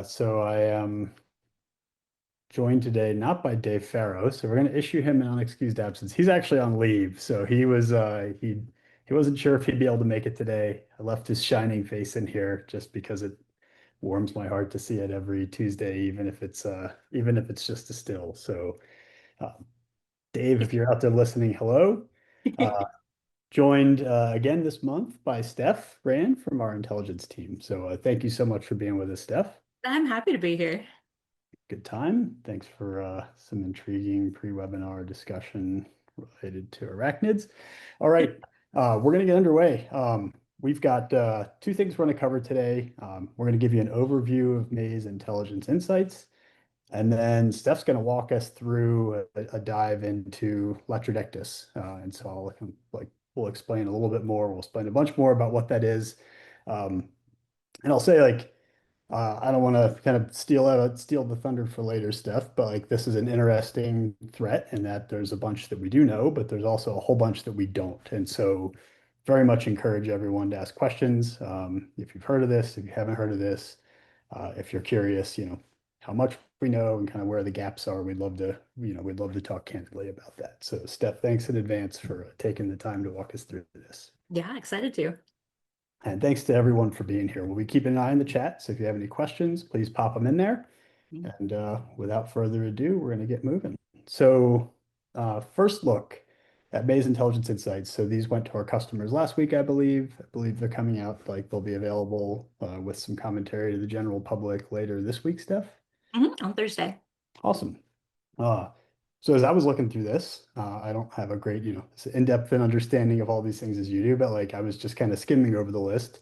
So I am joined today not by Dave Farrow, so we're going to issue him an unexcused absence. He's actually on leave, so he wasn't sure if he'd be able to make it today. I left his shining face in here just because it warms my heart to see it every Tuesday, even if it's just a still. So, uh, Dave, if you're out there listening, hello. Uh, Joined again this month by Stef Rand from our intelligence team. So thank you so much for being with us, Stef. I'm happy to be here. Good time. Thanks for some intriguing pre-webinar discussion related to arachnids. All right, we're going to get underway. We've got two things we're going to cover today. We're going to give you an overview of May's intelligence insights, and then Steph's going to walk us through a dive into Lectrodectus. And so we'll explain a little bit more. We'll explain a bunch more about what that is. And I'll say I don't want to kind of steal the thunder for later stuff, but like this is an interesting threat in that there's a bunch that we do know, but there's also a whole bunch that we don't. And so very much encourage everyone to ask questions. If you've heard of this, if you haven't heard of this, if you're curious, how much we know and kind of where the gaps are, we'd love to talk candidly about that. So Steph, thanks in advance for taking the time to walk us through this. Yeah, excited to. And thanks to everyone for being here. We'll be keeping an eye on the chat. So if you have any questions, please pop them in there. And without further ado, we're going to get moving. So first look at May's Intelligence Insights. So these went to our customers last week, I believe. I believe they're coming out, like they'll be available with some commentary to the general public later this week, Steph. On Thursday. Awesome. So as I was looking through this, I don't have a great, in-depth understanding of all these things as you do, but like I was just kind of skimming over the list.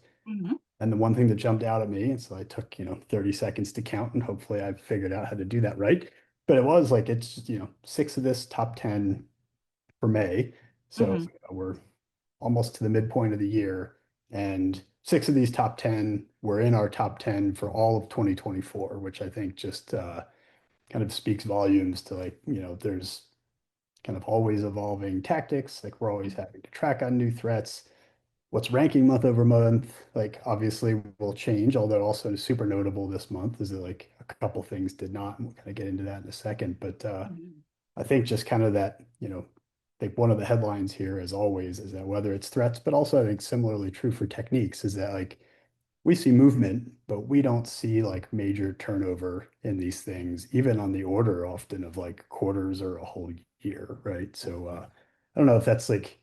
And the one thing that jumped out at me, and so I took, 30 seconds to count, and hopefully I figured out how to do that right. But it was like it's, six of this top 10 for May. So we're almost to the midpoint of the year, and six of these top 10 were in our top 10 for all of 2024, which I think just kind of speaks volumes to like, there's kind of always evolving tactics. Like we're always having to track on new threats. What's ranking month over month, like obviously will change, although also super notable this month is that like a couple things did not, and we'll kind of get into that in a second. But I think just kind of that, I think one of the headlines here, as always, is that whether it's threats, but also I think similarly true for techniques, is that like we see movement, but we don't see like major turnover in these things, even on the order often of like quarters or a whole year, right? So I don't know if that's like,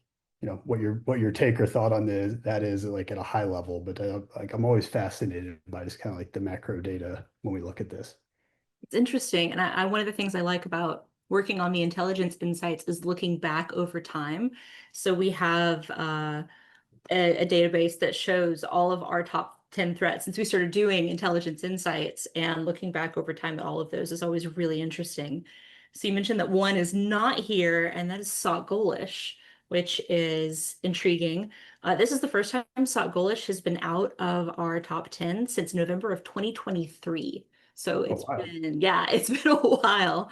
what your take or thought on that is like at a high level, but like I'm always fascinated by just kind of like the macro data when we look at this. It's interesting. And one of the things I like about working on the intelligence insights is looking back over time. So we have a database that shows all of our top 10 threats since we started doing intelligence insights, and looking back over time at all of those is always really interesting. So you mentioned that one is not here, and that is SocGholish, which is intriguing. This is the first time SocGholish has been out of our top 10 since November of 2023. So Oh, it's wow. been, yeah, it's been a while.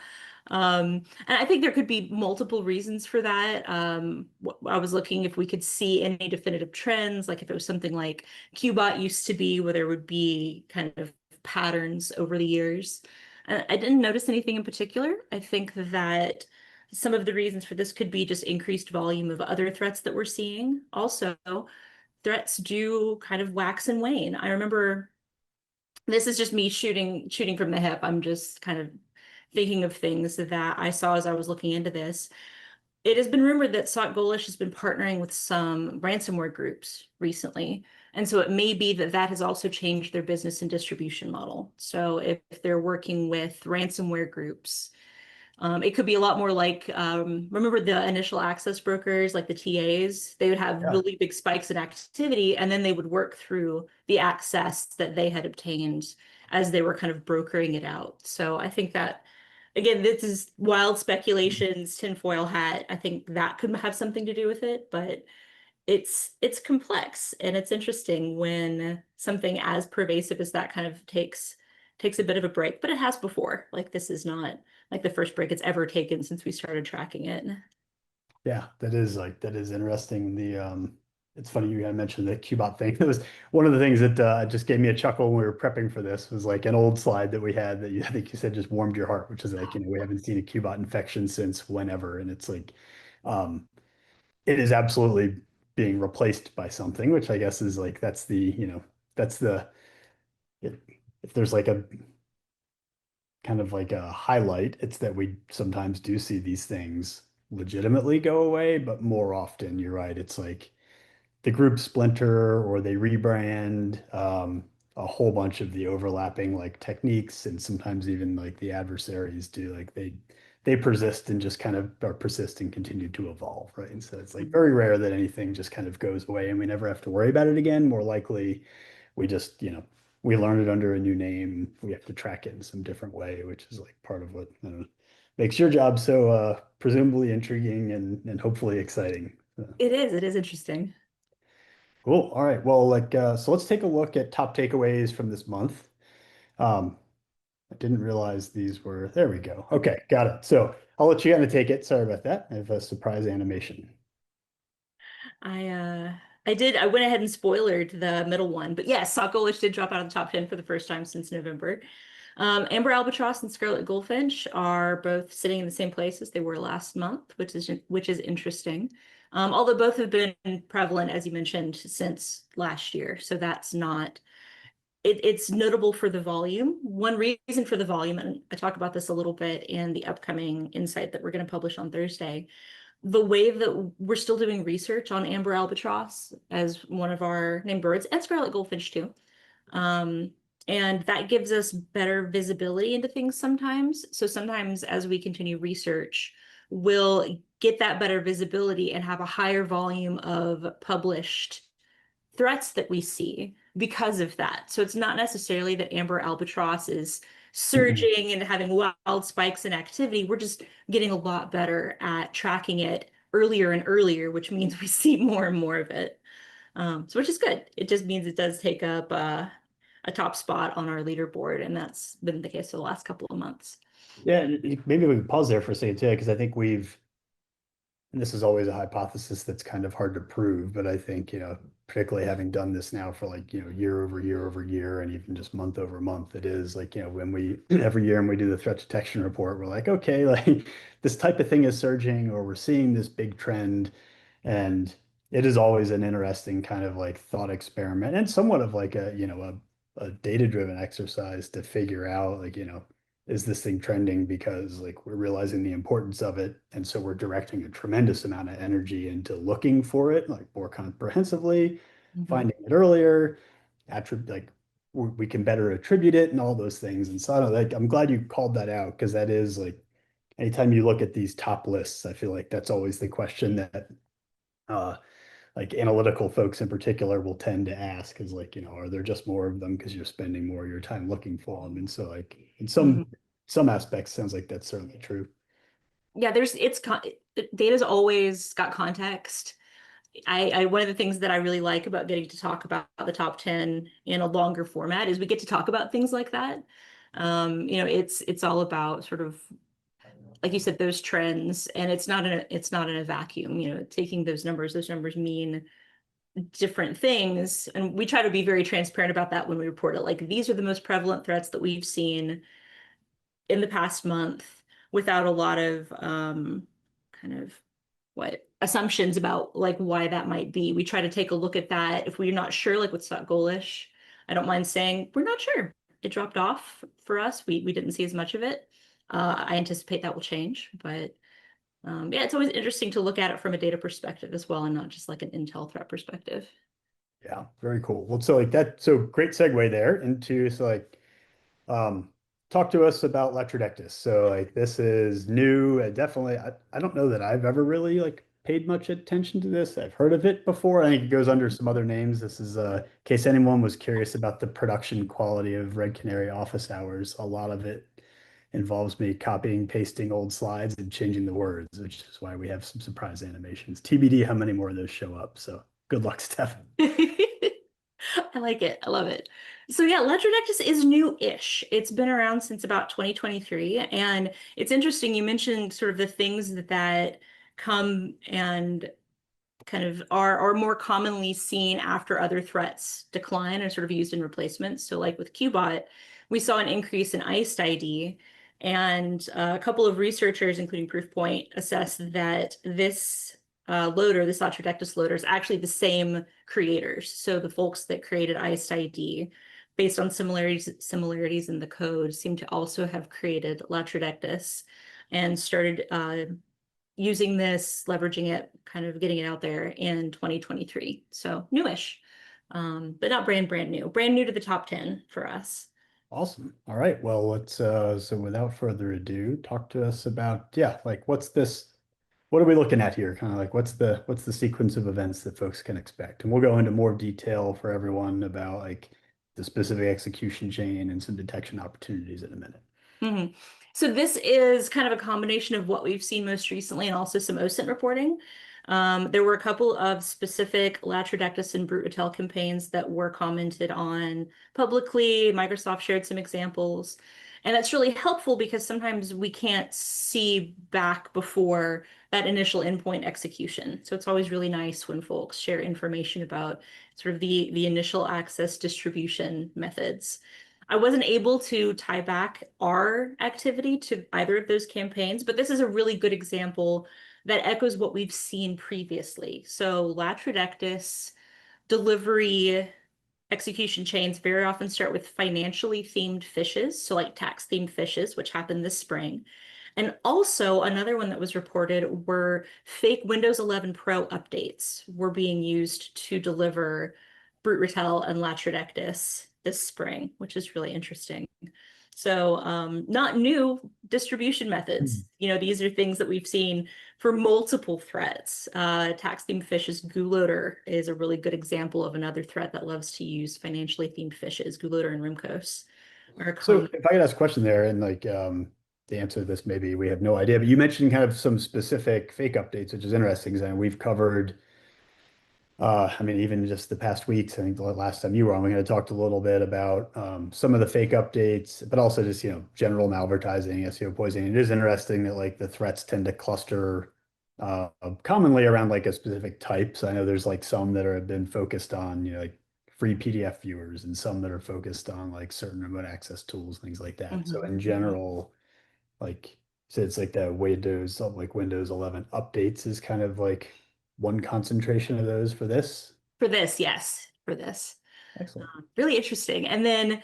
And I think there could be multiple reasons for that. I was looking if we could see any definitive trends, like if it was something like Qbot used to be, where there would be kind of patterns over the years. I didn't notice anything in particular. I think that some of the reasons for this could be just increased volume of other threats that we're seeing. Also, threats do kind of wax and wane. I remember this is just me shooting from the hip. I'm just kind of thinking of things that I saw as I was looking into this. It has been rumored that SocGholish has been partnering with some ransomware groups recently. And so it may be that that has also changed their business and distribution model. So if they're working with ransomware groups, it could be a lot more like, remember the initial access brokers, like the TAs, they would have Yeah. really big spikes in activity, and then they would work through the access that they had obtained as they were kind of brokering it out. So I think that, again, this is wild speculations, tinfoil hat. I think that could have something to do with it, but it's complex, and it's interesting when something as pervasive as that kind of takes a bit of a break, but it has before. Like this is not like the first break it's ever taken since we started tracking it. Yeah, that is interesting. It's funny you had mentioned the Qbot thing. It was one of the things that just gave me a chuckle when we were prepping for this was like an old slide that we had that I think you said just warmed your heart, which is like, we haven't seen a Qbot infection since whenever. And it's like, um, it is absolutely being replaced by something, which I guess is like, that's the, that's the, if, if there's like a kind of like a highlight, it's that we sometimes do see these things legitimately go away, but more often, you're right, it's like, the group splinter or they rebrand a whole bunch of the overlapping like techniques and sometimes even like the adversaries do like they persist and just kind of are persist and continue to evolve, right? And so it's like very rare that anything just kind of goes away and we never have to worry about it again. More likely we just, we learn it under a new name. We have to track it in some different way, which is like part of what makes your job so presumably intriguing and hopefully exciting. It is interesting. Cool. All right. Well, like, so let's take a look at top takeaways from this month. Um, I didn't realize these were, there we go. Okay, got it. So I'll let you kind of take it. Sorry about that. I have a surprise animation. I uh I went ahead and spoilered the middle one, but yes, SocGholish did drop out of the top 10 for the first time since November. Amber Albatross and Scarlet Goldfinch are both sitting in the same place as they were last month, which is interesting. Although both have been prevalent, as you mentioned, since last year. So that's not it's notable for the volume. One reason for the volume, and I talk about this a little bit in the upcoming insight that we're going to publish on Thursday, the way that we're still doing research on Amber Albatross as one of our named birds and Scarlet Goldfinch too. Um, and that gives us better visibility into things sometimes. So sometimes as we continue research, we'll get that better visibility and have a higher volume of published threats that we see because of that. So it's not necessarily that Amber Albatross is Mhm. surging and having wild spikes in activity. We're just getting a lot better at tracking it earlier and earlier, which means we see more and more of it. So which is good. It just means it does take up a top spot on our leaderboard, and that's been the case for the last couple of months. Yeah, maybe we can pause there for a second too, because I think and this is always a hypothesis that's kind of hard to prove, but I think, particularly having done this now for like, year over year over year, and even just month over month, it is like, when we, every year and we do the threat detection report, we're like, okay, like this type of thing is surging, or we're seeing this big trend. And it is always an interesting kind of like thought experiment and somewhat of like a data-driven exercise to figure out like, is this thing trending because like we're realizing the importance of it, and so we're directing a tremendous amount of energy into looking for it like more comprehensively, Mhm. finding it earlier, attribute like we can better attribute it and all those things. And so I don't know, like I'm glad you called that out because that is like anytime you look at these top lists, I feel like that's always the question that uh like analytical folks in particular will tend to ask is like, are there just more of them because you're spending more of your time looking for them? And so like in Mhm. some aspects, sounds like that's certainly true. Yeah, data's always got context. I one of the things that I really like about getting to talk about the top 10 in a longer format is we get to talk about things like that. It's all about sort of like you said, those trends, and it's not in a vacuum. Taking those numbers mean different things, and we try to be very transparent about that when we report it. Like these are the most prevalent threats that we've seen in the past month without a lot of kind of what assumptions about like why that might be. We try to take a look at that. If we're not sure, like with SocGholish, I don't mind saying we're not sure. It dropped off for us. We didn't see as much of it. I anticipate that will change, but yeah, it's always interesting to look at it from a data perspective as well, and not just like an intel threat perspective. Yeah, very cool. Well, so like that, so great segue there into so like Um, talk to us about Lectrodectus. So like this is new. Definitely, I don't know that I've ever really like paid much attention to this. I've heard of it before. I think it goes under some other names. This is in case anyone was curious about the production quality of Red Canary Office Hours. A lot of it involves me copying, pasting old slides and changing the words, which is why we have some surprise animations. TBD how many more of those show up. So good luck, Steph. I like it. I love it. So yeah, Latrodectus is new-ish. It's been around since about 2023, and it's interesting. You mentioned sort of the things that come and kind of are more commonly seen after other threats decline and sort of used in replacements. So like with Qbot, we saw an increase in iced ID, and a couple of researchers, including Proofpoint, assessed that this loader, this Latrodectus loader, is actually the same creators. So the folks that created iced ID, based on similarities in the code, seem to also have created Latrodectus and started using this, leveraging it, kind of getting it out there in 2023. So newish, but not brand new. Brand new to the top 10 for us. Awesome. All right. Well, let's so without further ado, talk to us about, yeah, like what's this, what are we looking at here? Kind of like what's the sequence of events that folks can expect? And we'll go into more detail for everyone about like the specific execution chain and some detection opportunities in a minute. Mm-hmm. So this is kind of a combination of what we've seen most recently and also some OSINT reporting. There were a couple of specific Latrodectus and Brutal campaigns that were commented on publicly. Microsoft shared some examples. And that's really helpful because sometimes we can't see back before that initial endpoint execution. So it's always really nice when folks share information about sort of the initial access distribution methods. I wasn't able to tie back our activity to either of those campaigns, but this is a really good example that echoes what we've seen previously. So Latrodectus delivery execution chains very often start with financially themed phishes, so like tax themed phishes, which happened this spring. And also another one that was reported were fake Windows 11 Pro updates were being used to deliver Brutal and Latrodectus this spring, which is really interesting. So not new distribution methods. You know, these are things that we've seen for multiple threats. Tax themed phishes, GULoader is a really good example of another threat that loves to use financially themed phishes. GULoader and Rimkos are a So common. if I could ask a question there, and like the answer to this, maybe we have no idea, but you mentioned kind of some specific fake updates, which is interesting. And we've covered, I mean, even just the past weeks, I think the last time you were on, we kind of talked a little bit about some of the fake updates, but also just, general malvertising, SEO poisoning. It is interesting that like the threats tend to cluster commonly around like a specific type. So I know there's like some that have been focused on, like free PDF viewers and some that are focused on like certain remote access tools, things like that. So in general, like, so it's like the Windows 11 updates is kind of like one concentration of those for this. For this, yes, for this. Excellent. Really interesting. And then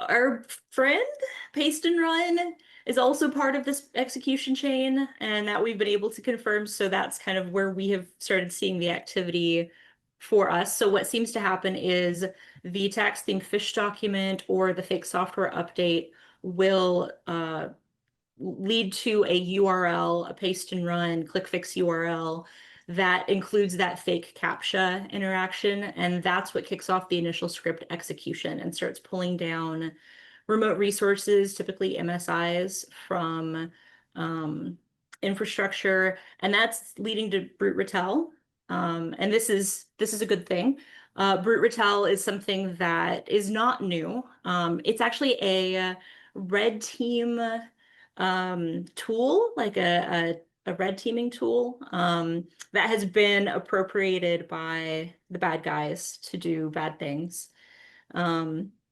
our friend Paste and Run is also part of this execution chain, and that we've been able to confirm. So that's kind of where we have started seeing the activity for us. So what seems to happen is the tax themed fish document or the fake software update will lead to a URL, a paste and run, click fix URL that includes that fake CAPTCHA interaction. And that's what kicks off the initial script execution and starts pulling down remote resources, typically MSIs, from infrastructure. And that's leading to brute retel. And this is a good thing. Brute retel is something that is not new. It's actually a red team tool, like a red teaming tool that has been appropriated by the bad guys to do bad things.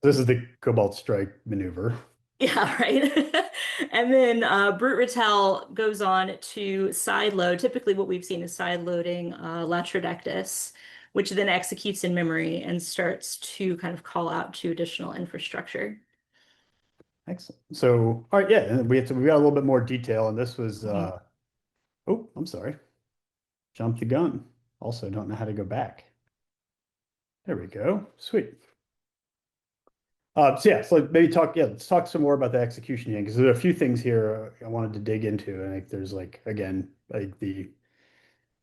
This is the Cobalt Strike maneuver. Yeah, right. And then Brute Retel goes on to sideload. Typically what we've seen is sideloading Latrodectus, which then executes in memory and starts to kind of call out to additional infrastructure. Excellent. So, all right, yeah, and we got a little bit more detail, and this was Mhm. oh, I'm sorry. Jumped the gun. Also don't know how to go back. There we go. Sweet. So yeah, so maybe let's talk some more about the execution because there are a few things here I wanted to dig into. And I think there's like, again, like the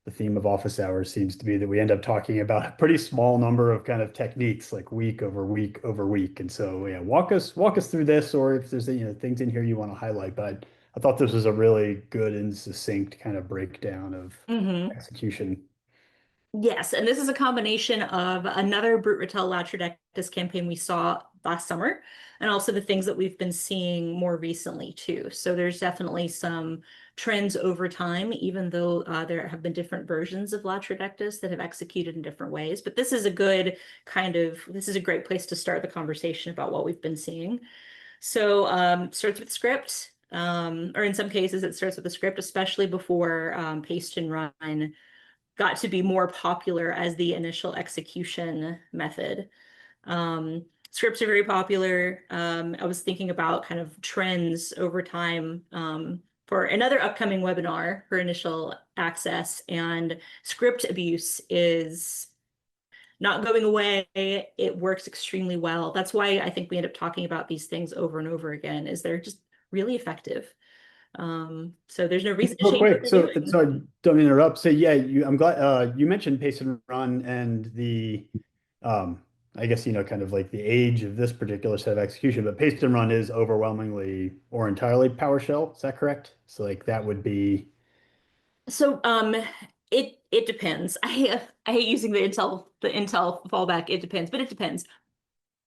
theme of office hours seems to be that we end up talking about a pretty small number of kind of techniques, like week over week over week. And so yeah, walk us through this, or if there's things in here you want to highlight. But I thought this was a really good and succinct kind of breakdown of Mhm. execution. Yes, and this is a combination of another Brute Retel Latrodectus campaign we saw last summer, and also the things that we've been seeing more recently too. So there's definitely some trends over time, even though there have been different versions of Latrodectus that have executed in different ways. But this is a good this is a great place to start the conversation about what we've been seeing. So starts with script, or in some cases it starts with a script, especially before paste and run got to be more popular as the initial execution method. Scripts are very popular. I was thinking about kind of trends over time for another upcoming webinar for initial access, and script abuse is not going away. It works extremely well. That's why I think we end up talking about these things over and over again, is they're just really effective. So there's no reason to Real change what quick, they're so doing. so don't interrupt. So yeah, I'm glad you mentioned pace and run and the um I guess kind of like the age of this particular set of execution, but paste and run is overwhelmingly or entirely PowerShell. Is that correct? So like that would be So it depends. I hate using the Intel fallback. It depends, but it depends.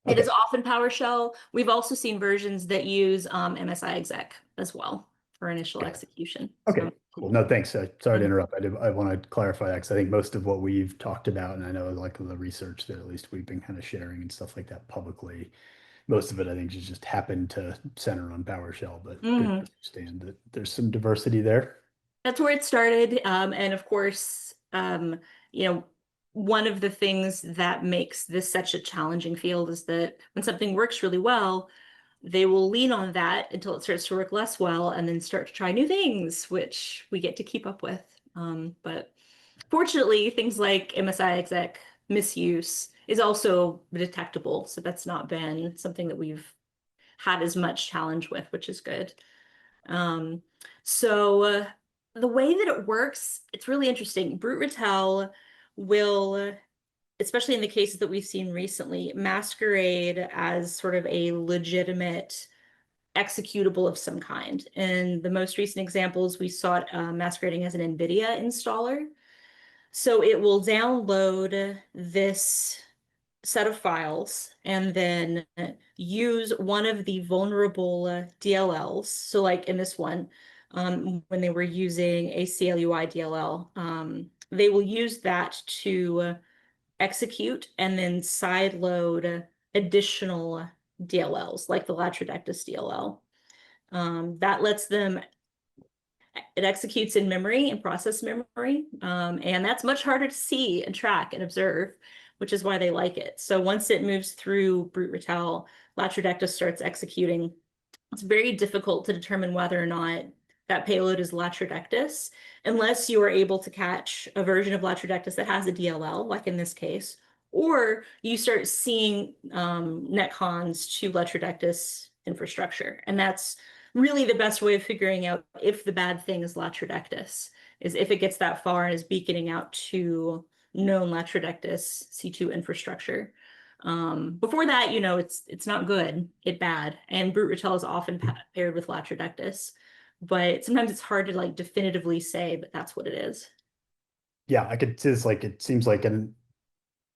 It is okay. often PowerShell. We've also seen versions that use MSI exec as well for initial Got it. execution. So Okay, cool. No, thanks. Sorry to mhm. interrupt. I want to clarify that because I think most of what we've talked about, and I know like the research that at least we've been kind of sharing and stuff like that publicly, most of it I think just happened to center on PowerShell, but good to Mhm. understand that there's some diversity there. That's where it started. And of course, you know, one of the things that makes this such a challenging field is that when something works really well, they will lean on that until it starts to work less well and then start to try new things, which we get to keep up with. But fortunately, things like MSI exec misuse is also detectable. So that's not been something that we've had as much challenge with, which is good. Um, so the way that it works, it's really interesting. Brute Ratel will, especially in the cases that we've seen recently, masquerade as sort of a legitimate executable of some kind. In the most recent examples, we saw it masquerading as an NVIDIA installer. So it will download this set of files and then use one of the vulnerable DLLs. So like in this one, when they were using a CLUI DLL, they will use that to execute and then sideload additional DLLs, like the Latrodectus DLL. That lets them it executes in memory and process memory. And that's much harder to see and track and observe, which is why they like it. So once it moves through Brute Ratel, Latrodectus starts executing. It's very difficult to determine whether or not that payload is Latrodectus, unless you are able to catch a version of Latrodectus that has a DLL, like in this case, or you start seeing netcons to Latrodectus infrastructure. And that's really the best way of figuring out if the bad thing is Latrodectus, is if it gets that far and is beaconing out to known Latrodectus C2 infrastructure. Before that, it's not good, it's bad, and Brute Ratel is often paired with Latrodectus, but sometimes it's hard to like definitively say, but that's what it is. Yeah, I could just like it seems like an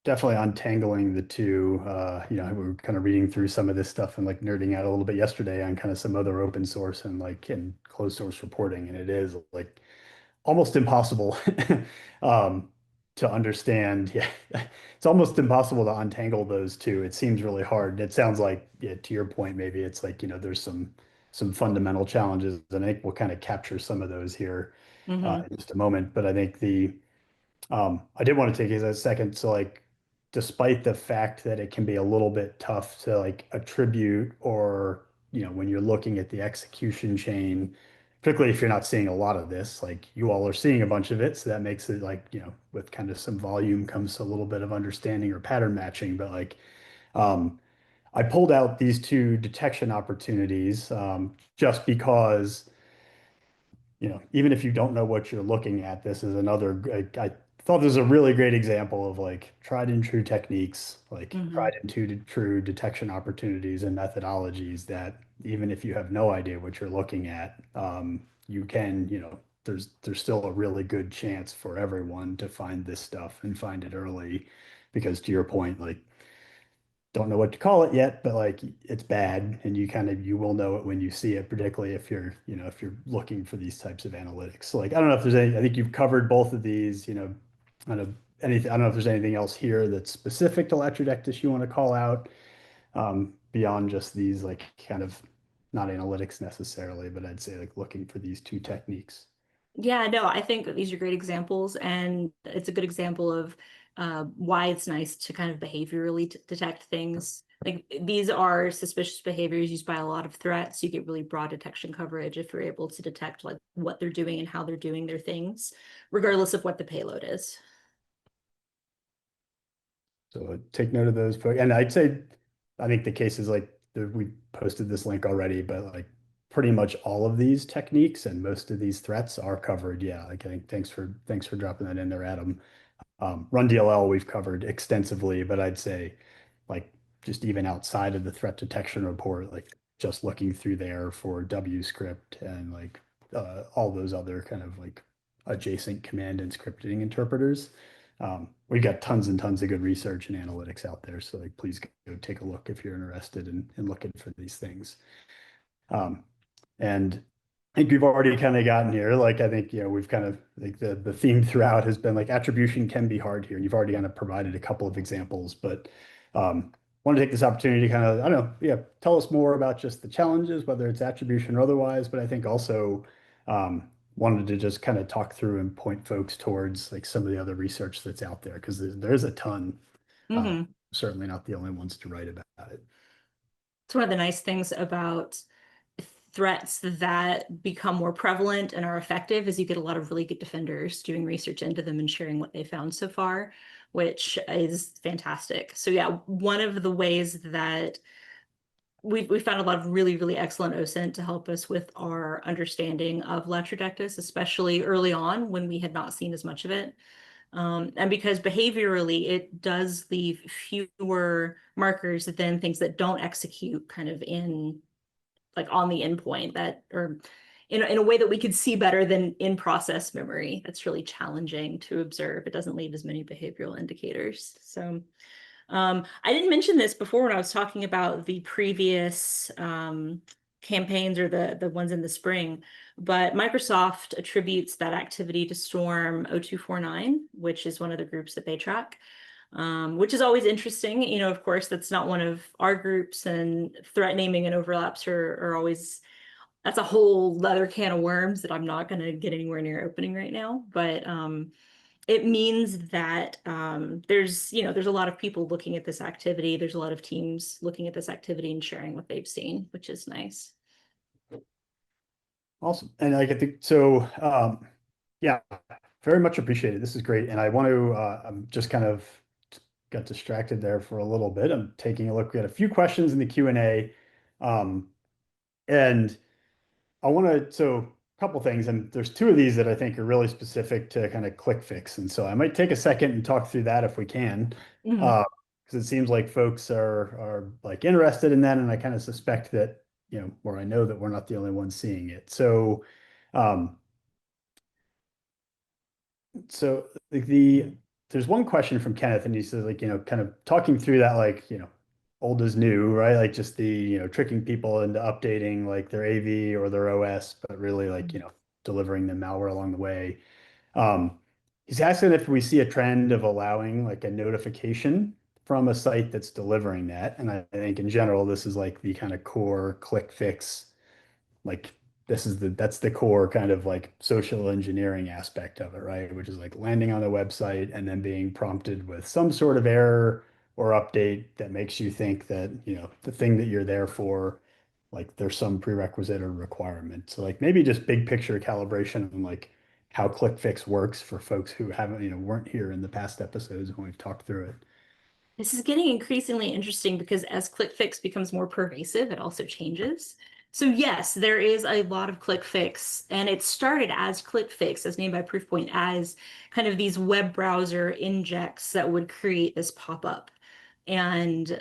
definitely untangling the two. We were kind of reading through some of this stuff and like nerding out a little bit yesterday on kind of some other open source and like in closed source reporting, and it is like almost impossible um, to understand. Yeah, it's almost impossible to untangle those two. It seems really hard. It sounds like, yeah, to your point, maybe it's like, there's some fundamental challenges, and I think we'll kind of capture some of those here Hmm. in just a moment. But I think I did want to take a second to like, despite the fact that it can be a little bit tough to like attribute or, when you're looking at the execution chain, particularly if you're not seeing a lot of this, like you all are seeing a bunch of it. So that makes it like, with kind of some volume comes a little bit of understanding or pattern matching. But like, um, I pulled out these two detection opportunities just because even if you don't know what you're looking at, this is another, I thought this was a really great example of like tried and true techniques, like Hmm. tried and true detection opportunities and methodologies that even if you have no idea what you're looking at, you can, there's still a really good chance for everyone to find this stuff and find it early. Because to your point, like don't know what to call it yet, but like it's bad, and you will know it when you see it, particularly if you're, if you're looking for these types of analytics. So like I don't know if there's any, I think you've covered both of these, kind of anything. I don't know if there's anything else here that's specific to Latrodectus you want to call out, beyond just these like kind of not analytics necessarily, but I'd say like looking for these two techniques. Yeah, no, I think that these are great examples, and it's a good example of why it's nice to kind of behaviorally detect things. Like these are suspicious behaviors used by a lot of threats. You get really broad detection coverage if you're able to detect like what they're doing and how they're doing their things, regardless of what the payload is. So take note of those. And I'd say, I think the cases like we posted this link already, but like pretty much all of these techniques and most of these threats are covered. Yeah, like I think thanks for dropping that in there, Adam. Run DLL we've covered extensively, but I'd say like just even outside of the threat detection report, like just looking through there for W script and like all those other kind of like adjacent command and scripting interpreters. We've got tons and tons of good research and analytics out there. So like please go take a look if you're interested in looking for these things. Um, and I think we've already kind of gotten here. Like I think, we've kind of like the theme throughout has been like attribution can be hard here. And you've already kind of provided a couple of examples, but want to take this opportunity to kind of, I don't know, yeah, tell us more about just the challenges, whether it's attribution or otherwise. But I think also wanted to just kind of talk through and point folks towards like some of the other research that's out there because there's a ton. Hmm. Certainly not the only ones to write about it. It's one of the nice things about threats that become more prevalent and are effective is you get a lot of really good defenders doing research into them and sharing what they found so far, which is fantastic. So yeah, one of the ways that we found a lot of really, really excellent OSINT to help us with our understanding of Latrodectus, especially early on when we had not seen as much of it. And because behaviorally, it does leave fewer markers than things that don't execute kind of in like on the endpoint that or in a way that we could see better than in process memory. That's really challenging to observe. It doesn't leave as many behavioral indicators. So I didn't mention this before when I was talking about the previous campaigns or the ones in the spring, but Microsoft attributes that activity to Storm 0249, which is one of the groups that they track. Which is always interesting. Of course, that's not one of our groups, and threat naming and overlaps are always, that's a whole other can of worms that I'm not going to get anywhere near opening right now. But it means that there's a lot of people looking at this activity. There's a lot of teams looking at this activity and sharing what they've seen, which is nice. Awesome. And I get the so yeah, very much appreciated. This is great. And I want to I'm just kind of got distracted there for a little bit. I'm taking a look. We had a few questions in the Q&A. And I want to so a couple things, and there's two of these that I think are really specific to kind of click fix. And so I might take a second and talk through that if we can. Mhm. Because it seems like folks are like interested in that, and I kind of suspect that, or I know that we're not the only ones seeing it. Um, so there's one question from Kenneth, and he says like, kind of talking through that like, old is new, right? Like just the, tricking people into updating like their AV or their OS, but really like, delivering them malware along the way. Um, he's asking if we see a trend of allowing like a notification from a site that's delivering that. And I think in general, this is like the kind of core click fix, like that's the core kind of like social engineering aspect of it, right? Which is like landing on a website and then being prompted with some sort of error or update that makes you think that, the thing that you're there for, like there's some prerequisite or requirement. So like maybe just big picture calibration on like how ClickFix works for folks who haven't, weren't here in the past episodes when we've talked through it. This is getting increasingly interesting because as ClickFix becomes more pervasive, it also changes. So yes, there is a lot of ClickFix, and it started as ClickFix, as named by Proofpoint, as kind of these web browser injects that would create this pop-up. And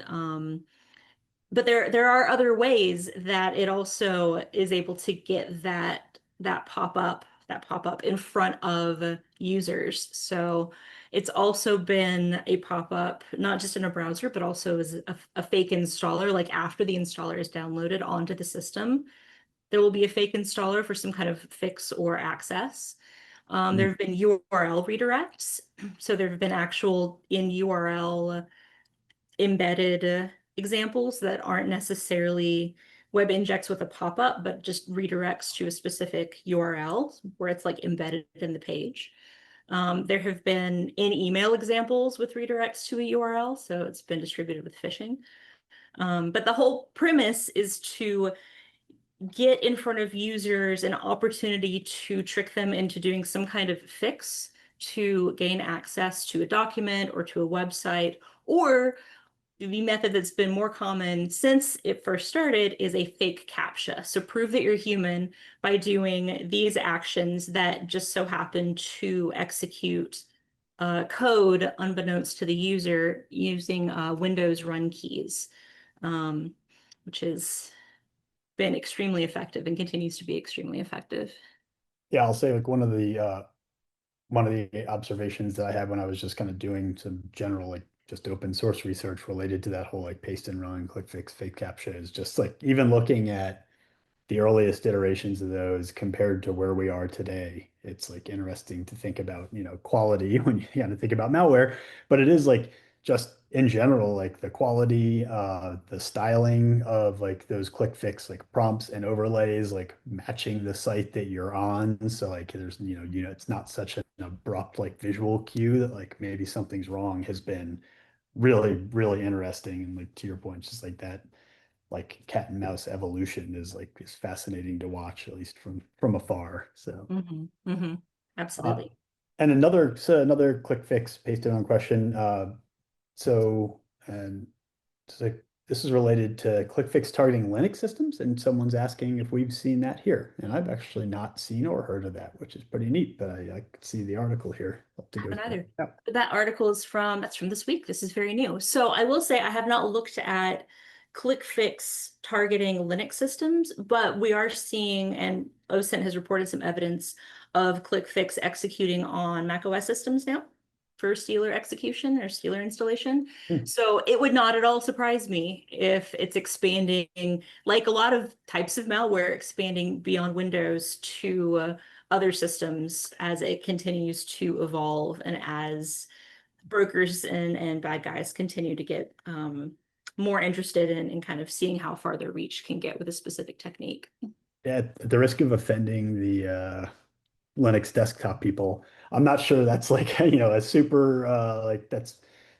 but there are other ways that it also is able to get that pop-up, that pop-up in front of users. So it's also been a pop-up, not just in a browser, but also as a fake installer, like after the installer is downloaded onto the system, there will be a fake installer for some kind of fix or access. There have been URL redirects. So there have been actual in URL embedded examples that aren't necessarily web injects with a pop-up, but just redirects to a specific URL where it's like embedded in the page. There have been in-email examples with redirects to a URL, so it's been distributed with phishing. But the whole premise is to get in front of users an opportunity to trick them into doing some kind of fix to gain access to a document or to a website, or the method that's been more common since it first started is a fake CAPTCHA. So prove that you're human by doing these actions that just so happen to execute code unbeknownst to the user using Windows run keys, which has been extremely effective and continues to be extremely effective. Yeah, I'll say like one of the observations that I had when I was just kind of doing some general like just open source research related to that whole like paste and run, click fix, fake captcha is just like even looking at the earliest iterations of those compared to where we are today. It's like interesting to think about, quality when you kind of think about malware, but it is like just in general, like the quality, the styling of like those click fix like prompts and overlays, like matching the site that you're on. So like there's, it's not such an abrupt like visual cue that like maybe something's wrong has been really, really interesting. And like to your point, just like that like cat and mouse evolution is fascinating to watch, at least from afar. So uh, Absolutely. and another quick fix based on question. So and so this is related to click fix targeting Linux systems, and someone's asking if we've seen that here. And I've actually not seen or heard of that, which is pretty neat, but I could see the article here. I'll have to I go haven't check either. it out. But that article is that's from this week. This is very new. So I will say I have not looked at ClickFix targeting Linux systems, but we are seeing, and OSINT has reported some evidence of ClickFix executing on macOS systems now for Steeler execution or Steeler installation. Hmm. So it would not at all surprise me if it's expanding, like a lot of types of malware, expanding beyond Windows to other systems as it continues to evolve and as brokers and bad guys continue to get more interested in kind of seeing how far their reach can get with a specific technique. Yeah, at the risk of offending the Linux desktop people, I'm not sure that's like a super like that's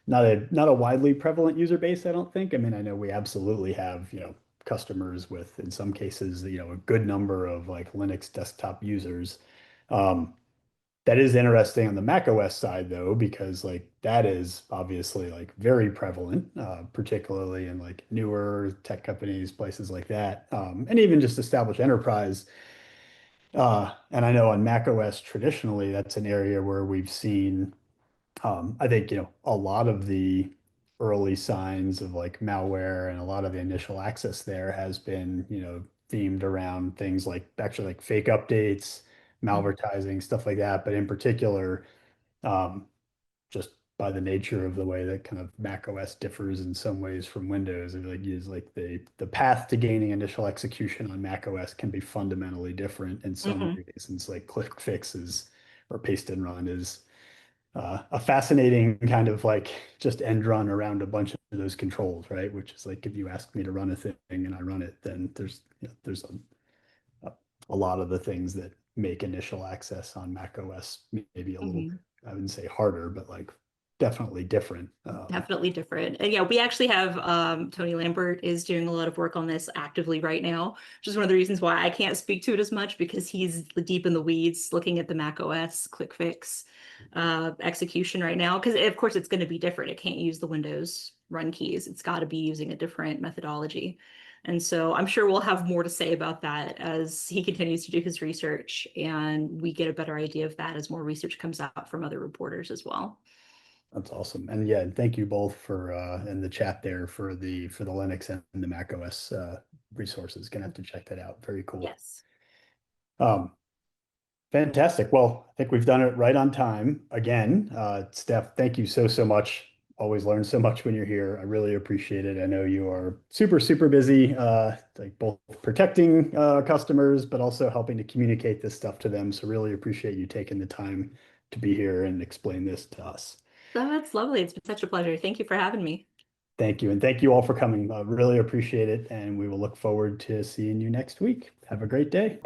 not a widely prevalent user base, I don't think. I mean, I know we absolutely have, customers with in some cases, a good number of like Linux desktop users. Um, that is interesting on the Mac OS side though, because like that is obviously like very prevalent, particularly in like newer tech companies, places like that, and even just established enterprise. And I know on Mac OS traditionally, that's an area where we've seen, I think, a lot of the early signs of like malware and a lot of the initial access there has been, themed around things like actually like fake updates, Mhm. malvertising, stuff like that. But in particular, um, just by the nature of the way that kind of Mac OS differs in some ways from Windows. It like is like the path to gaining initial execution on Mac OS can be fundamentally different in so many Mhm. reasons. Like click fixes or paste and run is a fascinating kind of like just end run around a bunch of those controls, right? Which is like if you ask me to run a thing and I run it, then there's a lot of the things that make initial access on Mac OS maybe a little bit, Mhm. I wouldn't say harder, but like definitely different. Definitely different. And yeah, we actually have Tony Lambert is doing a lot of work on this actively right now, which is one of the reasons why I can't speak to it as much because he's deep in the weeds looking at the Mac OS quick fix execution right now. Because of course it's going to be different. It can't use the Windows run keys. It's got to be using a different methodology. And so I'm sure we'll have more to say about that as he continues to do his research and we get a better idea of that as more research comes out from other reporters as well. That's awesome. And yeah, and thank you both for in the chat there for the Linux and the Mac OS resources. Gonna have to check that out. Very cool. Yes. Um, Fantastic. Well, I think we've done it right on time again. Steph, thank you so much. Always learn so much when you're here. I really appreciate it. I know you are super busy, like both protecting customers, but also helping to communicate this stuff to them. So really appreciate you taking the time to be here and explain this to us. Oh, that's lovely. It's been such a pleasure. Thank you for having me. Thank you. And thank you all for coming. Really appreciate it. And we will look forward to seeing you next week. Have a great day.